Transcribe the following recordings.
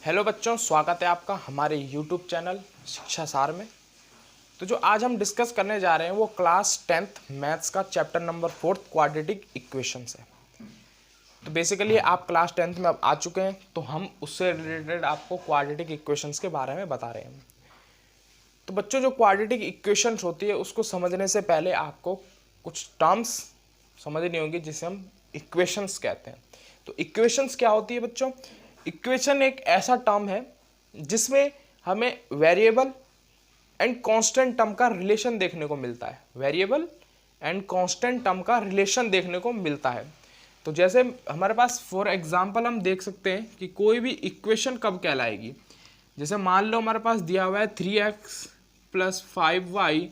Hello बच्चों, स्वागत है आपका हमारे YouTube चैनल शिक्षा सार में। तो जो आज हम डिस्कस करने जा रहे हैं वो क्लास 10th मैथ्स का चैप्टर नंबर 4 क्वाड्रेटिक इक्वेशंस है। तो बेसिकली आप क्लास 10th में अब आ चुके हैं, तो हम उससे रिलेटेड आपको क्वाड्रेटिक इक्वेशंस के बारे में बता रहे हैं। तो बच्चों, जो क्वाड्रेटिक इक्वेशंस होती है उसको समझने से पहले आपको कुछ टर्म्स समझनी होंगी जिसे हम इक्वेशंस कहते हैं। तो इक्वेशंस क्या होती है बच्चों? इक्वेशन एक ऐसा टर्म है जिसमें हमें वेरिएबल एंड कांस्टेंट टर्म का रिलेशन देखने को मिलता है। वेरिएबल एंड कांस्टेंट टर्म का रिलेशन देखने को मिलता है। तो जैसे हमारे पास फॉर एग्जांपल हम देख सकते हैं कि कोई भी इक्वेशन कब कहलाएगी। जैसे मान लो हमारे पास दिया हुआ है 3x + 5y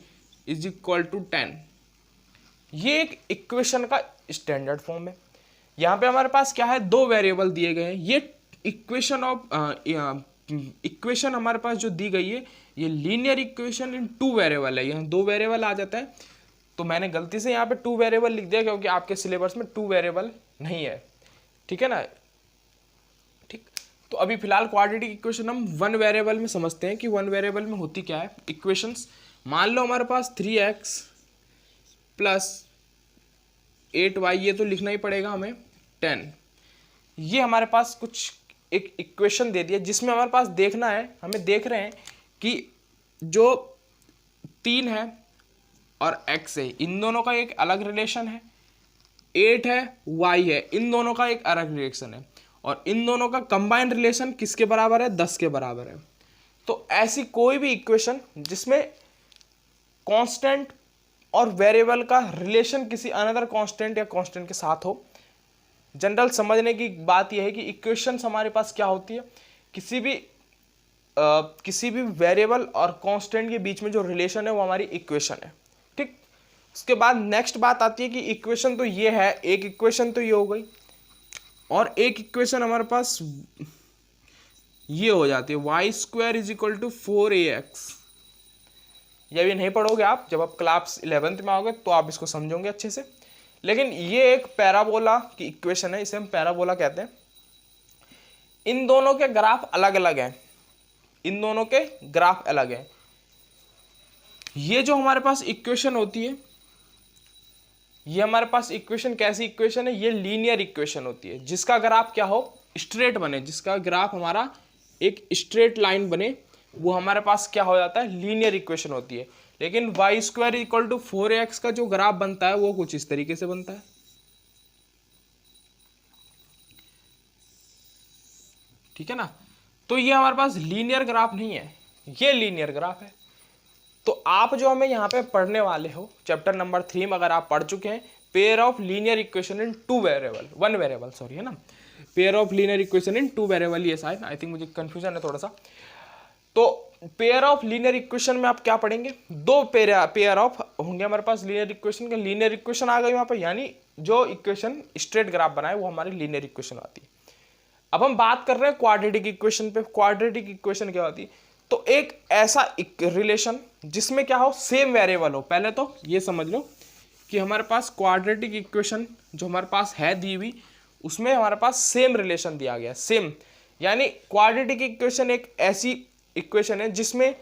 = 10। ये एक इक्वेशन का स्टैंडर्ड फॉर्म है। यहाँ पे हमारे पास क्या है, दो वेरिएबल दिए गए हैं। ये इक्वेशन हमारे पास जो दी गई है ये linear equation in two variable है। यहाँ दो वेरिएबल आ जाता है, तो मैंने गलती से यहाँ पे टू वेरिएबल लिख दिया क्योंकि आपके सिलेबस में टू वेरिएबल नहीं है। ठीक है ना? ठीक। तो अभी फिलहाल क्वाड्रेटिक इक्वेशन हम वन वेरिएबल में समझते हैं कि वन वेरिएबल में होती क्या है इक्वेशंस। मान लो हमारे पास 3x + 8y, ये तो लिखना ही पड़ेगा हमें, 10। ये हमारे पास कुछ एक इक्वेशन दे दिया जिसमें हमारे पास देखना है, हमें देख रहे हैं कि जो 3 है और x है, इन दोनों का एक अलग रिलेशन है। 8 है, y है, इन दोनों का एक अलग रिलेशन है। और इन दोनों का कंबाइंड रिलेशन किसके बराबर है? 10 के बराबर है। तो ऐसी कोई भी इक्वेशन जिसमें कांस्टेंट और वेरिएबल का रिलेशन किसी अनदर कांस्टेंट या कांस्टेंट के साथ हो। जनरल समझने की बात यह है कि इक्वेशंस हमारे पास क्या होती है, किसी भी वेरिएबल और कांस्टेंट के बीच में जो रिलेशन है वो हमारी इक्वेशन है। ठीक। उसके बाद नेक्स्ट बात आती है कि इक्वेशन तो ये है, एक इक्वेशन तो ये हो गई, और एक इक्वेशन हमारे पास ये हो जाती है y² = 4ax। ये भी नहीं पढ़ोगे आप, जब आप क्लास 11th में आओगे तो आप इसको समझोगे अच्छे से। लेकिन ये एक पैराबोला की इक्वेशन है, इसे हम पैराबोला कहते हैं। इन दोनों के ग्राफ अलग अलग हैं, इन दोनों के ग्राफ अलग हैं। ये जो हमारे पास इक्वेशन होती है, ये हमारे पास इक्वेशन कैसी इक्वेशन है? ये लीनियर इक्वेशन होती है जिसका ग्राफ क्या हो, स्ट्रेट बने, जिसका ग्राफ हमारा एक स्ट्रेट लाइन बने, वो हमारे पास क्या हो जाता है, लीनियर इक्वेशन होती है। लेकिन y² = 4ax का जो ग्राफ बनता है वो कुछ इस तरीके से बनता है। ठीक है ना? तो ये हमारे पास लीनियर ग्राफ नहीं है, ये लीनियर ग्राफ है। तो आप जो हमें यहाँ पे पढ़ने वाले हो चैप्टर नंबर 3 में अगर आप पढ़ चुके हैं, pair of linear equation in one variable, sorry, है ना, pair of linear equation in two variable, ये शायद आई थिंक मुझे कंफ्यूजन है थोड़ा सा। तो पेयर ऑफ लीनियर इक्वेशन में आप क्या पढ़ेंगे? दो पेयर ऑफ होंगे हमारे पास लीनियर इक्वेशन के। लीनियर इक्वेशन आ गई वहां पर, यानी जो इक्वेशन स्ट्रेट ग्राफ बनाए वो हमारी लीनियर इक्वेशन आती है। अब हम बात कर रहे हैं क्वाड्रेटिक इक्वेशन पे। क्वाड्रेटिक इक्वेशन क्या होती है? तो एक ऐसा रिलेशन जिसमें क्या हो, सेम वेरिएबल हो। पहले तो ये समझ लो कि हमारे पास क्वाड्रेटिक इक्वेशन जो हमारे पास है दी हुई, उसमें हमारे पास सेम रिलेशन दिया गया, सेम। यानी क्वाड्रेटिक इक्वेशन एक ऐसी इक्वेशन है जिसमें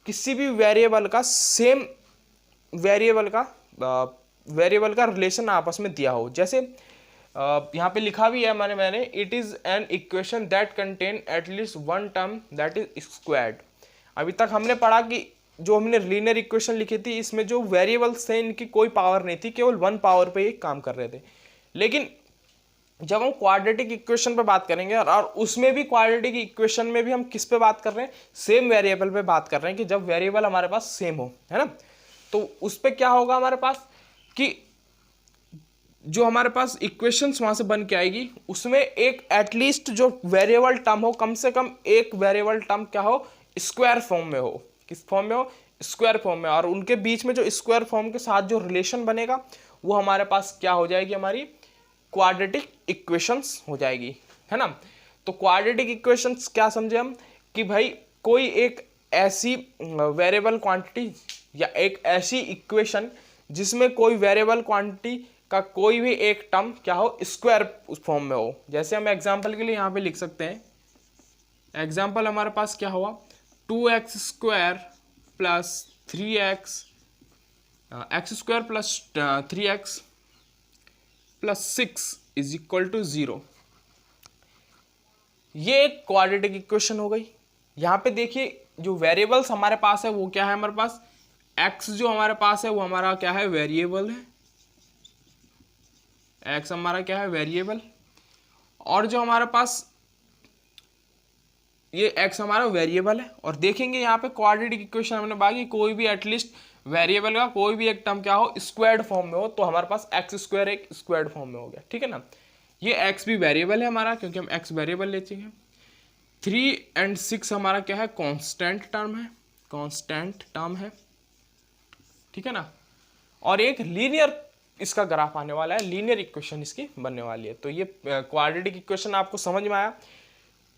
किसी भी वेरिएबल का सेम वेरिएबल का रिलेशन आपस में दिया हो। जैसे यहाँ पे लिखा भी है मैंने it is an equation that contain at least one term that is squared. अभी तक हमने पढ़ा कि जो हमने लीनियर इक्वेशन लिखी थी इसमें जो वेरिएबल्स थे इनकी कोई पावर नहीं थी, केवल वन पावर पे ही काम कर रहे थे। लेकिन जब हम क्वाड्रेटिक इक्वेशन पे बात करेंगे, और उसमें भी क्वाड्रेटिक इक्वेशन में भी हम किस पे बात कर रहे हैं, सेम वेरिएबल पे बात कर रहे हैं, कि जब वेरिएबल हमारे पास सेम हो, है ना, तो उस पे क्या होगा हमारे पास कि जो हमारे पास इक्वेशंस वहां से बन के आएगी उसमें एक एटलीस्ट जो वेरिएबल टर्म हो, कम से कम एक वेरिएबल टर्म क्या हो, स्क्वायर फॉर्म में हो। किस फॉर्म में हो? स्क्वायर फॉर्म में। और उनके बीच में जो स्क्वायर फॉर्म के साथ जो रिलेशन बनेगा वो हमारे पास क्या हो जाएगी, हमारी क्वाड्रेटिक इक्वेशंस हो जाएगी, है ना। तो क्वाड्रेटिक इक्वेशंस क्या समझे हम, कि भाई कोई एक ऐसी वेरिएबल क्वांटिटी या एक ऐसी इक्वेशन जिसमें कोई वेरिएबल क्वांटिटी का कोई भी एक टर्म क्या हो, स्क्वायर उस फॉर्म में हो। जैसे हम एग्जांपल के लिए यहाँ पे लिख सकते हैं एग्जाम्पल हमारे पास क्या हुआ, 2x² plus 3x, x² plus 3x plus 6 is equal to 0। ये एक क्वाड्रेटिक इक्वेशन हो गई। यहाँ पे देखिए जो वेरिएबल्स हमारे पास है वो क्या है, हमारे पास x जो हमारे पास है वो हमारा क्या है, वेरिएबल है। x हमारा क्या है, वेरिएबल। और जो हमारे पास ये x हमारा वेरिएबल है। और देखेंगे यहाँ पे क्वाड्रेटिक इक्वेशन हमने बाकी कोई भी एटलीस्ट वेरिएबल का कोई भी एक टर्म क्या हो, स्क्वायर्ड फॉर्म में हो, तो हमारे पास x² एक स्क्वायर्ड फॉर्म में हो गया, ठीक है ना। ये x भी वेरिएबल है हमारा, क्योंकि हम x वेरिएबल लेते हैं। 3 और 6 हमारा क्या है, कांस्टेंट टर्म है, कांस्टेंट टर्म है, ठीक है ना। और एक लीनियर इसका ग्राफ आने वाला है, लीनियर इक्वेशन इसकी बनने वाली है। तो ये क्वाड्रेटिक इक्वेशन आपको समझ में आया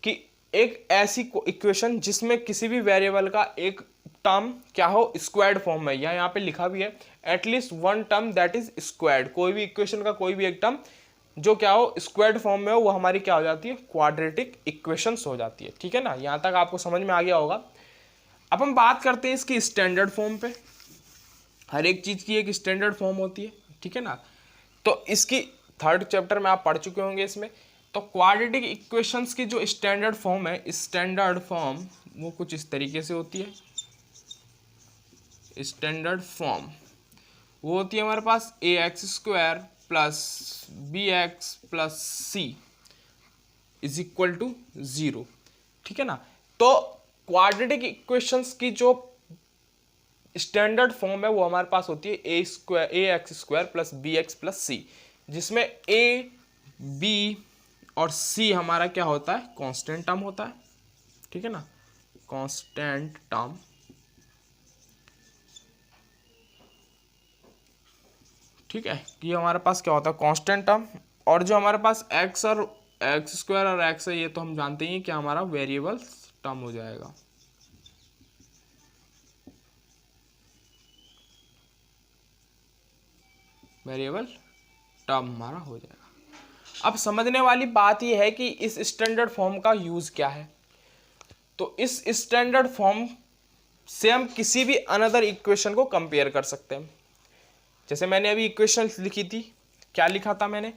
कि एक ऐसी इक्वेशन जिसमें किसी भी वेरिएबल का एक टर्म क्या हो, स्क्वायर्ड फॉर्म में, या यहाँ पे लिखा भी है at least one term that is squared. कोई भी इक्वेशन का कोई भी एक टर्म जो क्या हो, स्क्वायर्ड फॉर्म में हो, वो हमारी क्या हो जाती है, क्वाड्रेटिक इक्वेशंस हो जाती है, ठीक है ना। यहाँ तक आपको समझ में आ गया होगा। अब हम बात करते हैं इसकी स्टैंडर्ड फॉर्म पे। हर एक चीज़ की एक स्टैंडर्ड फॉर्म होती है, ठीक है ना। तो इसकी 3rd चैप्टर में आप पढ़ चुके होंगे इसमें। तो क्वाड्रेटिक इक्वेशंस की जो स्टैंडर्ड फॉर्म है, स्टैंडर्ड फॉर्म वो कुछ इस तरीके से होती है। स्टैंडर्ड फॉर्म वो होती है हमारे पास ax² plus bx plus c is equal to 0, ठीक है ना। तो क्वाड्रेटिक इक्वेशंस की जो स्टैंडर्ड फॉर्म है वो हमारे पास होती है ax² plus bx plus c, जिसमें a, b और c हमारा क्या होता है, कांस्टेंट टर्म होता है, ठीक है ना, कांस्टेंट टर्म, ठीक है। ये हमारे पास क्या होता है, कांस्टेंट टर्म। और जो हमारे पास x और x² और x है, ये तो हम जानते ही क्या हमारा वेरिएबल टर्म हो जाएगा। वेरिएबल टर्म हमारा हो जाएगा। अब समझने वाली बात यह है कि इस स्टैंडर्ड फॉर्म का यूज क्या है। तो इस स्टैंडर्ड फॉर्म से हम किसी भी अनदर इक्वेशन को कंपेयर कर सकते हैं। जैसे मैंने अभी इक्वेशन लिखी थी, क्या लिखा था मैंने,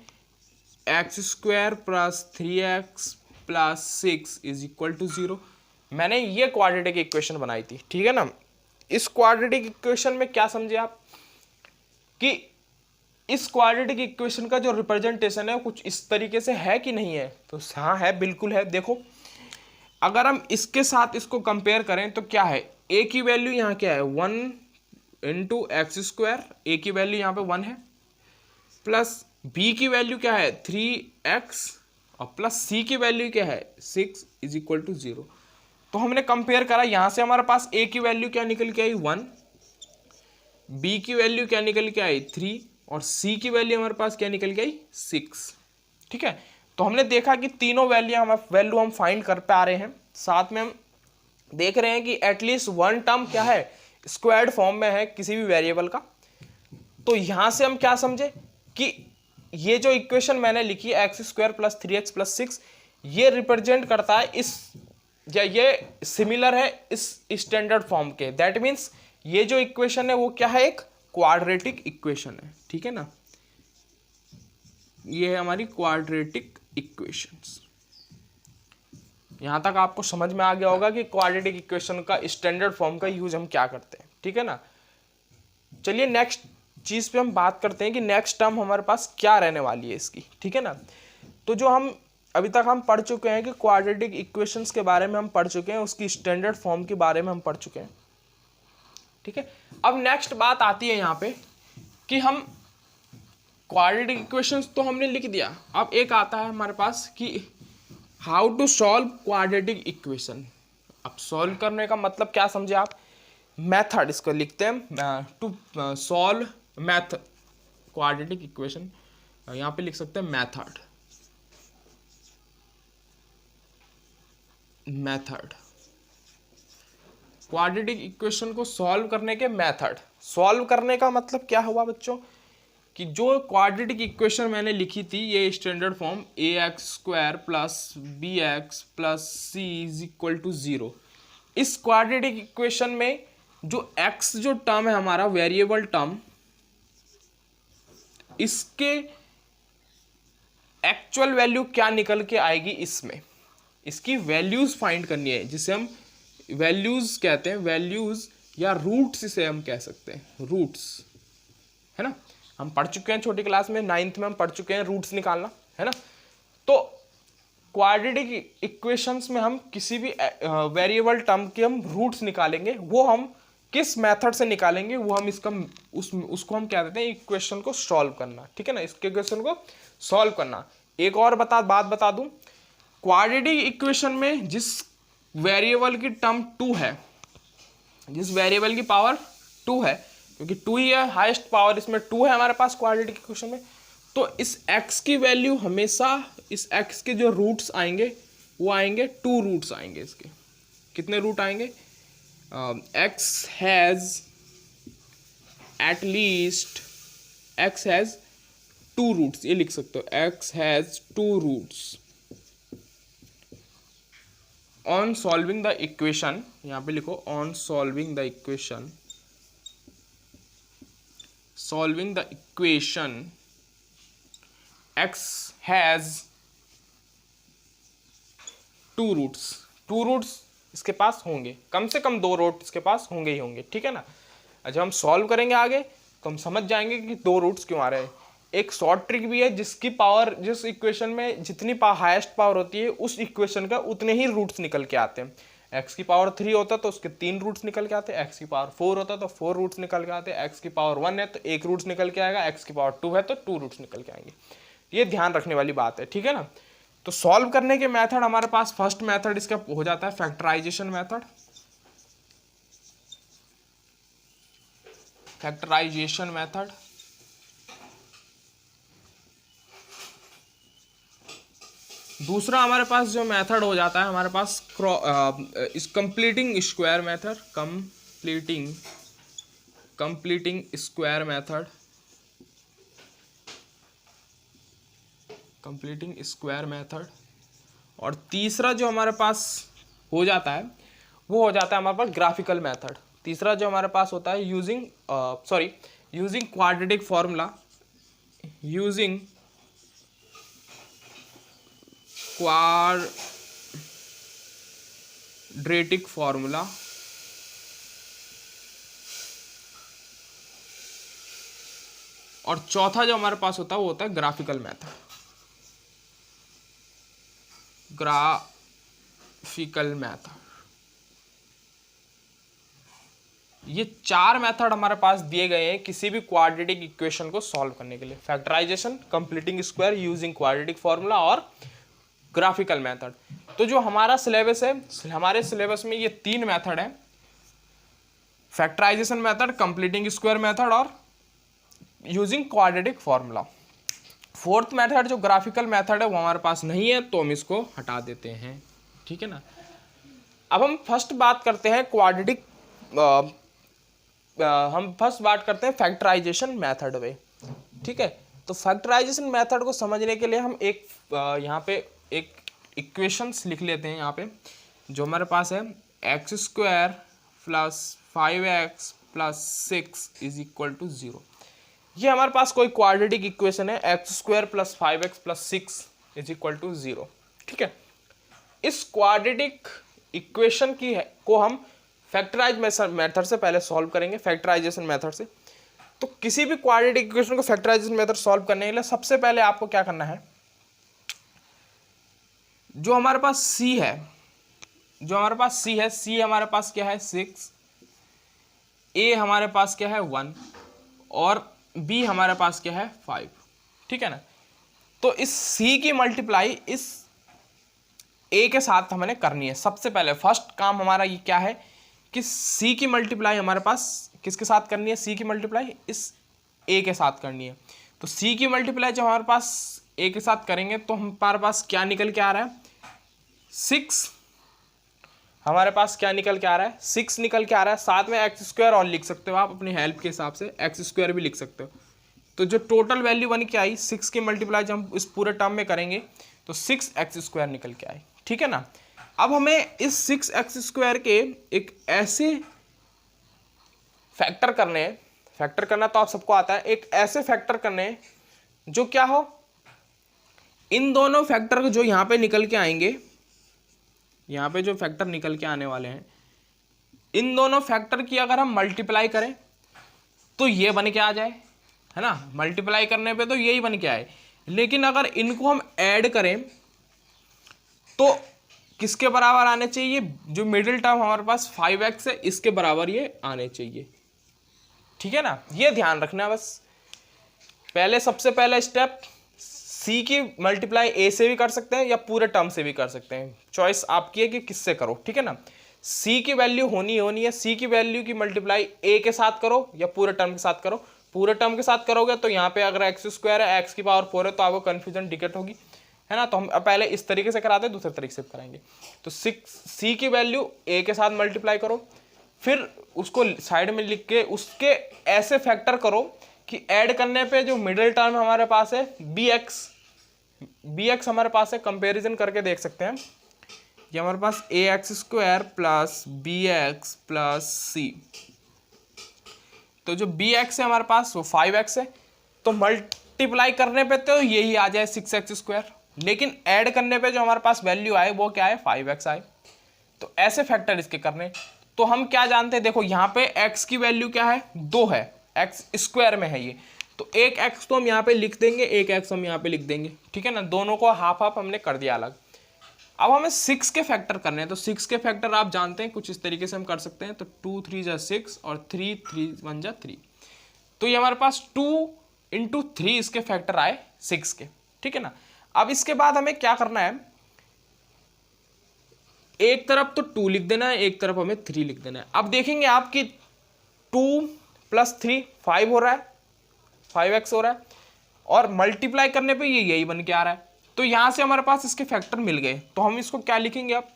x² plus 3x plus 6 is equal to 0। मैंने ये क्वाड्रेटिक इक्वेशन बनाई थी, ठीक है ना। इस क्वाड्रेटिक इक्वेशन में क्या समझे आप कि इस क्वाड्रेटिक इक्वेशन का जो रिप्रेजेंटेशन है कुछ इस तरीके से है कि नहीं है, तो हाँ है, बिल्कुल है। देखो अगर हम इसके साथ इसको कंपेयर करें तो क्या है, a की वैल्यू यहाँ क्या है, 1 इंटू x², a की वैल्यू यहाँ पे 1 है, प्लस b की वैल्यू क्या है 3x, और प्लस c की वैल्यू क्या है 6 इज इक्वल टू 0। तो हमने कंपेयर करा, यहाँ से हमारे पास a की वैल्यू क्या निकल के आई 1, b की वैल्यू क्या निकल के आई 3, और c की वैल्यू हमारे पास क्या निकल के आई 6, ठीक है। तो हमने देखा कि तीनों वैल्यू हम फाइंड कर पा रहे हैं। साथ में हम देख रहे हैं कि एटलीस्ट वन टर्म क्या है, स्क्वायर्ड फॉर्म में है किसी भी वेरिएबल का। तो यहां से हम क्या समझे कि ये जो इक्वेशन मैंने लिखी है x² प्लस 3x प्लस 6, ये रिप्रेजेंट करता है इस, या ये सिमिलर है इस स्टैंडर्ड फॉर्म के। दैट मीन्स ये जो इक्वेशन है वो क्या है, एक क्वाड्रेटिक इक्वेशन है, ठीक है ना। ये है हमारी क्वाड्रेटिक इक्वेशंस। यहां तक आपको समझ में आ गया होगा कि क्वाड्रेटिक इक्वेशन का स्टैंडर्ड फॉर्म का यूज हम क्या करते हैं, ठीक है ना। चलिए नेक्स्ट चीज पे हम बात करते हैं कि नेक्स्ट टर्म हमारे पास क्या रहने वाली है इसकी, ठीक है ना। तो जो हम अभी तक हम पढ़ चुके हैं कि क्वाड्रेटिक इक्वेशंस के बारे में हम पढ़ चुके हैं, उसकी स्टैंडर्ड फॉर्म के बारे में हम पढ़ चुके हैं, ठीक है। अब नेक्स्ट बात आती है यहाँ पे कि हम क्वाड्रेटिक इक्वेशंस तो हमने लिख दिया, अब एक आता है हमारे पास कि how to solve quadratic equation. अब सॉल्व करने का मतलब क्या समझे आप, मेथड इसको लिखते हैं, to solve method quadratic equation, यहाँ पे लिख सकते हैं मेथड, मेथड क्वाड्रेटिक इक्वेशन को सॉल्व करने के मेथड। सॉल्व करने का मतलब क्या हुआ बच्चों कि जो क्वाड्रेटिक इक्वेशन मैंने लिखी थी ये standard form ax² plus bx plus c is equal to 0, इस क्वाड्रेटिक इक्वेशन में जो x जो टर्म है हमारा वेरिएबल टर्म, इसके एक्चुअल वैल्यू क्या निकल के आएगी, इसमें इसकी वैल्यूज फाइंड करनी है, जिसे हम वैल्यूज कहते हैं, वैल्यूज या रूट्स इसे हम कह सकते हैं, रूट्स, है ना। हम पढ़ चुके हैं छोटी क्लास में, 9th में हम पढ़ चुके हैं रूट्स निकालना, है ना। तो क्वाड्रेटिक इक्वेशंस में हम किसी भी वेरिएबल टर्म के हम रूट्स निकालेंगे, वो हम किस मेथड से निकालेंगे, वो हम इसका उसको हम क्या कहते हैं, इक्वेशन को सॉल्व करना, ठीक है ना, इसके इक्वेशन को सॉल्व करना। एक और बात बता दूं, क्वाड्रेटिक इक्वेशन में जिस वेरिएबल की टर्म 2 है, जिस वेरिएबल की पावर 2 है, क्योंकि 2 ही है, हाईएस्ट पावर इसमें 2 है हमारे पास क्वाड्रेटिक इक्वेशन में, तो इस x की वैल्यू हमेशा, इस x के जो रूट्स आएंगे वो आएंगे 2 रूट्स आएंगे इसके। कितने रूट आएंगे, x has at least, x has 2 roots, ये लिख सकते हो, x has 2 roots on solving the equation, यहाँ पे लिखो on solving the equation, solving the equation x has 2 roots, 2 roots इसके पास होंगे, कम से कम 2 रूट इसके पास होंगे ही होंगे, ठीक है ना। जब हम सॉल्व करेंगे आगे तो हम समझ जाएंगे कि 2 रूट्स क्यों आ रहे हैं। एक शॉर्ट ट्रिक भी है, जिसकी पावर, जिस इक्वेशन में जितनी हाईएस्ट पावर होती है उस इक्वेशन का उतने ही रूट्स निकल के आते हैं। x की पावर 3 होता है तो उसके 3 रूट्स निकल के आते हैं, x की पावर 4 होता है तो 4 रूट्स निकल के आते हैं, x की पावर 1 है तो 1 रूट्स निकल के आएगा, x की पावर 2 है तो 2 रूट्स निकल के आएंगे। ये ध्यान रखने वाली बात है, ठीक है ना। तो सॉल्व करने के मेथड हमारे पास, फर्स्ट मेथड इसका हो जाता है फैक्टराइजेशन मेथड, फैक्टराइजेशन मेथड। दूसरा हमारे पास जो मेथड हो जाता है हमारे पास इस completing square method, completing square method, completing square method. और तीसरा जो हमारे पास हो जाता है वो हो जाता है हमारे पास ग्राफिकल मेथड। तीसरा जो हमारे पास होता है using quadratic formula, using quadratic formula, और चौथा जो हमारे पास होता है वो होता है ग्राफिकल मेथड, ग्राफिकल मेथड। ये 4 मेथड हमारे पास दिए गए हैं किसी भी क्वाड्रेटिक इक्वेशन को सॉल्व करने के लिए, factorisation, completing square, using quadratic formula और ग्राफिकल मेथड। तो जो हमारा सिलेबस है, हमारे सिलेबस में ये 3 मेथड है, factorisation method, completing square method और using quadratic formula. 4th method जो ग्राफिकल मेथड है वो हमारे पास नहीं है तो हम इसको हटा देते हैं, ठीक है ना। अब हम फर्स्ट बात करते हैं क्वाड्रेटिक, हम फर्स्ट बात करते हैं फैक्टराइजेशन मेथड में, ठीक है। तो फैक्टराइजेशन मेथड को समझने के लिए हम एक यहाँ पे एक इक्वेशंस लिख लेते हैं। यहाँ पे जो हमारे पास है x² plus 5x plus 6 is equal to 0, ये हमारे पास कोई क्वाड्रेटिक इक्वेशन है, x² plus 5x plus 6 is equal to 0, ठीक है। इस क्वाड्रेटिक इक्वेशन की को हम फैक्टराइज मेथड से पहले सॉल्व करेंगे, फैक्टराइजेशन मेथड से। तो किसी भी क्वाड्रेटिक इक्वेशन को फैक्टराइजेशन मेथड सॉल्व करने के लिए सबसे पहले आपको क्या करना है, जो हमारे पास c है, c हमारे पास क्या है 6, a हमारे पास क्या है 1 और b हमारे पास क्या है 5, ठीक है ना। तो इस c की मल्टीप्लाई इस a के साथ हमने करनी है। सबसे पहले फर्स्ट काम हमारा ये क्या है कि c की मल्टीप्लाई हमारे पास किसके साथ करनी है, c की मल्टीप्लाई इस a के साथ करनी है। तो c की मल्टीप्लाई जब हमारे पास a के साथ करेंगे तो हमारे पास क्या निकल के आ रहा है 6, हमारे पास क्या निकल के आ रहा है 6 निकल के आ रहा है। साथ में x² और लिख सकते हो आप अपनी हेल्प के हिसाब से, x² भी लिख सकते हो। तो जो टोटल वैल्यू बन के आई 6 की मल्टीप्लाई जब हम इस पूरे टर्म में करेंगे तो 6x² निकल के आए, ठीक है ना। अब हमें इस 6x² के एक ऐसे फैक्टर करने हैं, फैक्टर करना तो आप सबको आता है, एक ऐसे फैक्टर करने हैं जो क्या हो, इन दोनों फैक्टर जो यहाँ पे निकल के आएंगे, यहाँ पे जो फैक्टर निकल के आने वाले हैं, इन दोनों फैक्टर की अगर हम मल्टीप्लाई करें तो ये बन के आ जाए, है ना। मल्टीप्लाई करने पे तो यही बन के आए, लेकिन अगर इनको हम ऐड करें तो किसके बराबर आने चाहिए, जो मिडिल टर्म हमारे पास 5x है इसके बराबर ये आने चाहिए, ठीक है ना। ये ध्यान रखना है बस। पहले सबसे पहला स्टेप, c की मल्टीप्लाई a से भी कर सकते हैं या पूरे टर्म से भी कर सकते हैं, चॉइस आपकी है कि किससे करो, ठीक है ना। c की वैल्यू होनी है, c की वैल्यू की मल्टीप्लाई a के साथ करो या पूरे टर्म के साथ करो। पूरे टर्म के साथ करोगे तो यहाँ पे अगर x² है, x की पावर 4 है, तो आपको कन्फ्यूजन डिकेट होगी, है ना। तो हम पहले इस तरीके से कराते हैं, दूसरे तरीके से कराएंगे। तो c की वैल्यू a के साथ मल्टीप्लाई करो, फिर उसको साइड में लिख के उसके ऐसे फैक्टर करो कि ऐड करने पे जो मिडिल टर्म हमारे पास है bx हमारे पास है, कंपैरिजन करके देख सकते हैं। ये हमारे पास ax² plus bx plus c, तो जो bx है हमारे पास वो 5x है, तो मल्टीप्लाई करने पे तो यही आ जाए 6x², लेकिन ऐड करने पे जो हमारे पास वैल्यू आए वो क्या है, 5x आए। तो ऐसे फैक्टर इसके करने, तो हम क्या जानते हैं, देखो यहाँ पे x की वैल्यू क्या है, 2 है, x² में है ये, तो एक x तो हम यहाँ पे लिख देंगे, एक x हम यहाँ पे लिख देंगे, ठीक है ना। दोनों को हाफ हाफ हमने कर दिया अलग। अब हमें 6 के फैक्टर करने हैं, तो 6 के फैक्टर आप जानते हैं कुछ इस तरीके से हम कर सकते हैं। तो 2 3 जा 6 और 3 3 1 जा 3, तो ये हमारे पास 2 × 3 इसके फैक्टर आए 6 के, ठीक है ना। अब इसके बाद हमें क्या करना है, एक तरफ तो 2 लिख देना है, एक तरफ हमें 3 लिख देना है। अब देखेंगे आपकी 2 + 3 5 हो रहा है, 5x हो रहा है, और मल्टीप्लाई करने पे ये यही बन के आ रहा है। तो यहां से हमारे पास इसके फैक्टर मिल गए, तो हम इसको क्या लिखेंगे, अब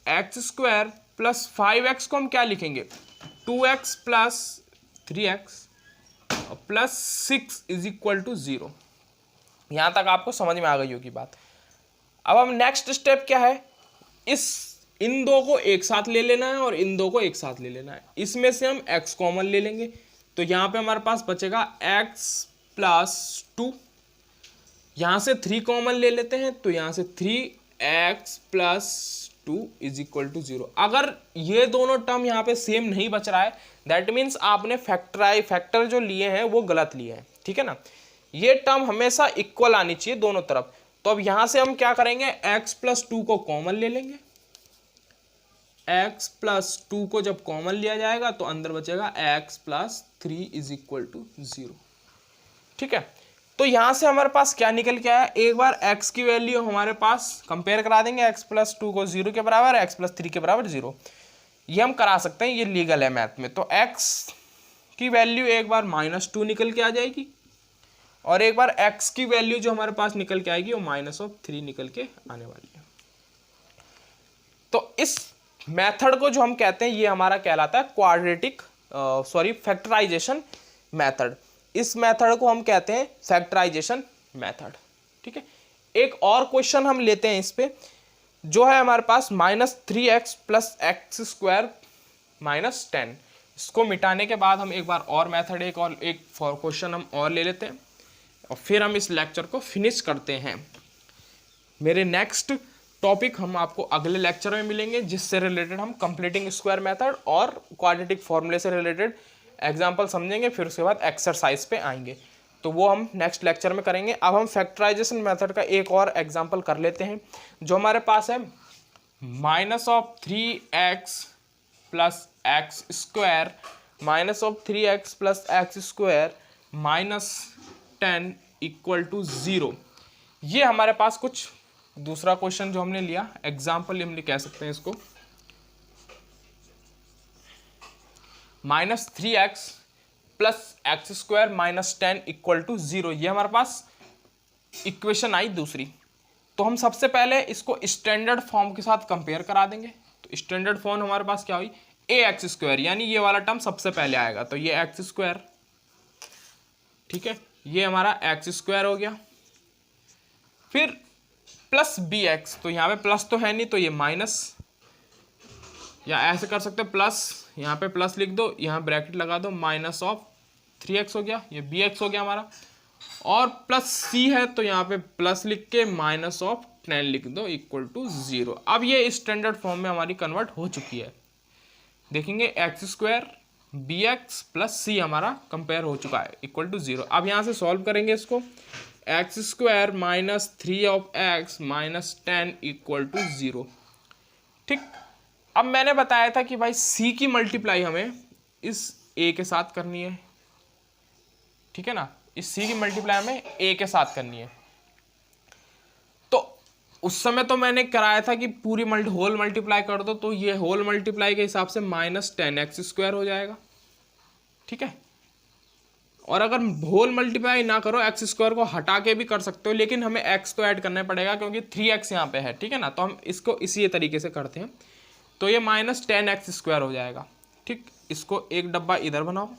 x² + 5x को हम क्या लिखेंगे, 2x + 3x + 6 = 0। यहां तक आपको समझ में आ गई होगी बात। अब हम नेक्स्ट स्टेप क्या है, इन दो को एक साथ ले लेना है और इन दो को एक साथ ले लेना है। इसमें से हम x कॉमन ले लेंगे, तो यहाँ पे हमारे पास बचेगा x + 2, यहाँ से 3 कॉमन ले लेते हैं, तो यहाँ से 3x + 2 = 0। अगर ये दोनों टर्म यहाँ पे सेम नहीं बच रहा है, दैट मीन्स आपने फैक्टर जो लिए हैं वो गलत लिए हैं, ठीक है ना। ये टर्म हमेशा इक्वल आनी चाहिए दोनों तरफ। तो अब यहाँ से हम क्या करेंगे, x + 2 को कॉमन ले लेंगे, x + 2 को जब कॉमन लिया जाएगा तो अंदर बचेगा x + 3 = 0, ठीक है। तो यहां से हमारे पास क्या निकल के आया, एक बार x की वैल्यू हमारे पास कंपेयर करा देंगे, x + 2 को 0 के बराबर, x + 3 के बराबर 0, ये हम करा सकते हैं, ये लीगल है मैथ में। तो x की वैल्यू एक बार -2 निकल के आ जाएगी, और एक बार x की वैल्यू जो हमारे पास निकल के आएगी वो -3 निकल के आने वाली है। तो इस मेथड को जो हम कहते हैं ये हमारा कहलाता है फैक्टराइजेशन मेथड। इस मेथड को हम कहते हैं फैक्टराइजेशन मेथड, ठीक है। एक और क्वेश्चन हम लेते हैं इस पे, जो है हमारे पास -3x + x² - 10। इसको मिटाने के बाद हम एक बार और मेथड एक क्वेश्चन हम और ले लेते हैं, और फिर हम इस लेक्चर को फिनिश करते हैं। मेरे नेक्स्ट टॉपिक हम आपको अगले लेक्चर में मिलेंगे, जिससे रिलेटेड हम कंप्लीटिंग स्क्वायर मेथड और क्वाड्रेटिक फॉर्मूले से रिलेटेड एग्जाम्पल समझेंगे, फिर उसके बाद एक्सरसाइज पे आएंगे, तो वो हम नेक्स्ट लेक्चर में करेंगे। अब हम फैक्टराइजेशन मेथड का एक और एग्जाम्पल कर लेते हैं, जो हमारे पास है -3x + x² -3x + x² -10 = 0। ये हमारे पास कुछ दूसरा क्वेश्चन जो हमने लिया, एग्जाम्पल हम कह सकते हैं इसको, -3x + x² -10 = 0। ये हमारे पास इक्वेशन आई दूसरी। तो हम सबसे पहले इसको स्टैंडर्ड फॉर्म के साथ कंपेयर करा देंगे। तो स्टैंडर्ड फॉर्म हमारे पास क्या हुई, ax², यानी ये वाला टर्म सबसे पहले आएगा, तो ये x², ठीक है। ये हमारा एक्स स्क्वायर हो गया, फिर प्लस बी एक्स, तो यहाँ पे प्लस तो है नहीं तो ये माइनस, या ऐसे कर सकते हैं प्लस, यहाँ पे प्लस लिख दो, यहाँ ब्रैकेट लगा दो, माइनस ऑफ 3x हो गया, ये बी एक्स हो गया हमारा, और प्लस सी है तो यहाँ पे प्लस लिख के माइनस ऑफ 10 लिख दो इक्वल टू 0। अब ये स्टैंडर्ड फॉर्म में हमारी कन्वर्ट हो चुकी है। देखेंगे X square B X plus C हमारा कंपेयर हो चुका है इक्वल टू 0। अब यहाँ से सॉल्व करेंगे इसको, x square minus 3 of x minus 10 equal to 0। ठीक, अब मैंने बताया था कि भाई सी की मल्टीप्लाई हमें इस ए के साथ करनी है, ठीक है ना, इस सी की मल्टीप्लाई हमें ए के साथ करनी है। तो उस समय तो मैंने कराया था कि पूरी होल मल्टीप्लाई कर दो, तो ये होल मल्टीप्लाई के हिसाब से माइनस 10x स्क्वायर हो जाएगा, ठीक है। और अगर होल मल्टीप्लाई ना करो, एक्स स्क्वायर को हटा के भी कर सकते हो, लेकिन हमें x तो ऐड करना पड़ेगा क्योंकि 3x यहाँ पे है, ठीक है ना। तो हम इसको इसी तरीके से करते हैं, तो ये माइनस 10x स्क्वायर हो जाएगा। ठीक, इसको एक डब्बा इधर बनाओ,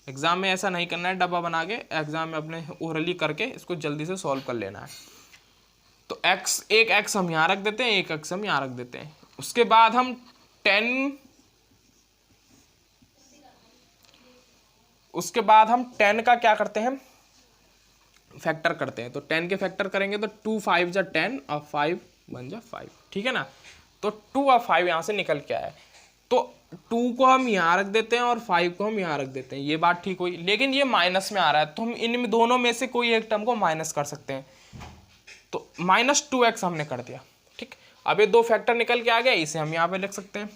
एग्जाम में ऐसा नहीं करना है डब्बा बना के, एग्जाम में अपने ओरली करके इसको जल्दी से सॉल्व कर लेना है। तो x, एक x हम यहाँ रख देते हैं, एक x हम यहाँ रख देते हैं। उसके बाद हम 10 का क्या करते हैं, फैक्टर करते हैं। तो 10 के फैक्टर करेंगे तो 2 5 जा 10 और 5 1 जा 5, ठीक है ना। तो 2 और 5 यहाँ से निकल के आया, तो 2 को हम यहाँ रख देते हैं और 5 को हम यहाँ रख देते हैं, ये बात ठीक हुई। लेकिन ये माइनस में आ रहा है तो हम इन दोनों में से कोई एक टर्म को माइनस कर सकते हैं, तो माइनस 2x हमने कर दिया। ठीक, अब ये दो फैक्टर निकल के आ गया, इसे हम यहाँ पे लिख सकते हैं।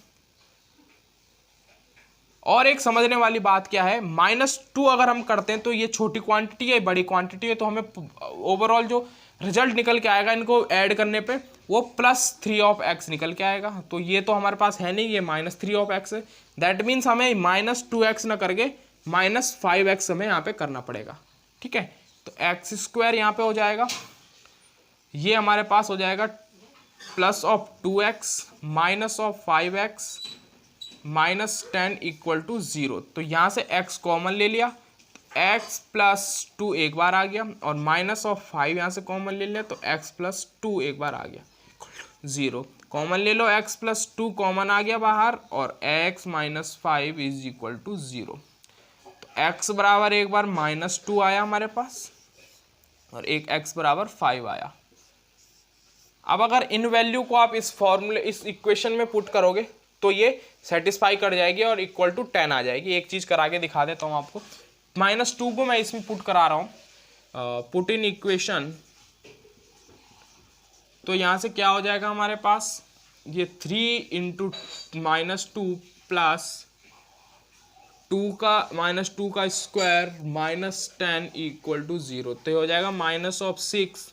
और एक समझने वाली बात क्या है, -2 अगर हम करते हैं तो ये छोटी क्वांटिटी है बड़ी क्वांटिटी है, तो हमें ओवरऑल जो रिजल्ट निकल के आएगा इनको ऐड करने पे वो +3 ऑफ x निकल के आएगा। तो ये तो हमारे पास है नहीं, ये -3 ऑफ x है, दैट मीन्स हमें -2x ना करके -5x हमें यहाँ पे करना पड़ेगा, ठीक है। तो एक्स स्क्वायर यहाँ पे हो जाएगा, ये हमारे पास हो जाएगा +2x -5x -10 इक्वल टू 0। तो यहाँ से x कॉमन ले लिया, x + 2 एक बार आ गया, और -5 यहाँ से कॉमन ले लिया तो x + 2 एक बार आ गया 0। कॉमन ले लो, x + 2 कॉमन आ गया बाहर, और x - 5 = 0। तो x बराबर एक बार -2 आया हमारे पास, और एक x बराबर 5 आया। अब अगर इन वैल्यू को आप इस फॉर्मूले इस इक्वेशन में पुट करोगे तो ये सेटिस्फाई कर जाएगी और इक्वल टू 10 आ जाएगी। एक चीज़ करा के दिखा देता हूँ आपको, -2 को मैं इसमें पुट करा रहा हूँ, पुट इन इक्वेशन। तो यहाँ से क्या हो जाएगा हमारे पास, ये 3 × -2 प्लस 2 का स्क्वायर -10 इक्वल टू 0। तो ये हो जाएगा -6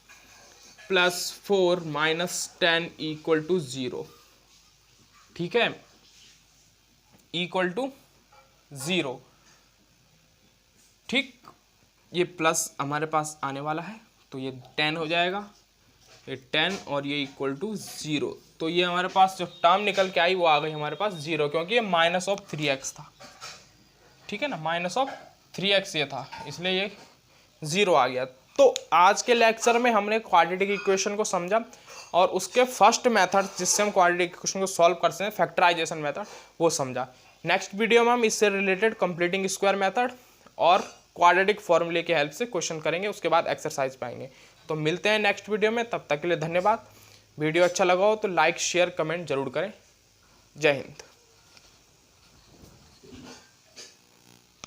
+ 4 -10 इक्वल टू 0, ठीक है, इक्वल टू 0। ठीक, ये प्लस हमारे पास आने वाला है तो ये 10 हो जाएगा, ये 10 और ये इक्वल टू 0। तो ये हमारे पास जो टर्म निकल के आई वो आ गई हमारे पास 0, क्योंकि ये -3x था, ठीक है ना, -3x ये था, इसलिए ये 0 आ गया। तो आज के लेक्चर में हमने क्वाड्रेटिक इक्वेशन को समझा और उसके फर्स्ट मेथड जिससे हम क्वाड्रेटिक इक्वेशन को सॉल्व करते हैं, फैक्टराइजेशन मेथड, वो समझा। नेक्स्ट वीडियो में हम इससे रिलेटेड कंप्लीटिंग स्क्वायर मेथड और क्वाड्रेटिक फॉर्मूले की हेल्प से क्वेश्चन करेंगे, उसके बाद एक्सरसाइज पाएंगे। तो मिलते हैं नेक्स्ट वीडियो में, तब तक के लिए धन्यवाद। वीडियो अच्छा लगा हो तो लाइक शेयर कमेंट जरूर करें। जय हिंद।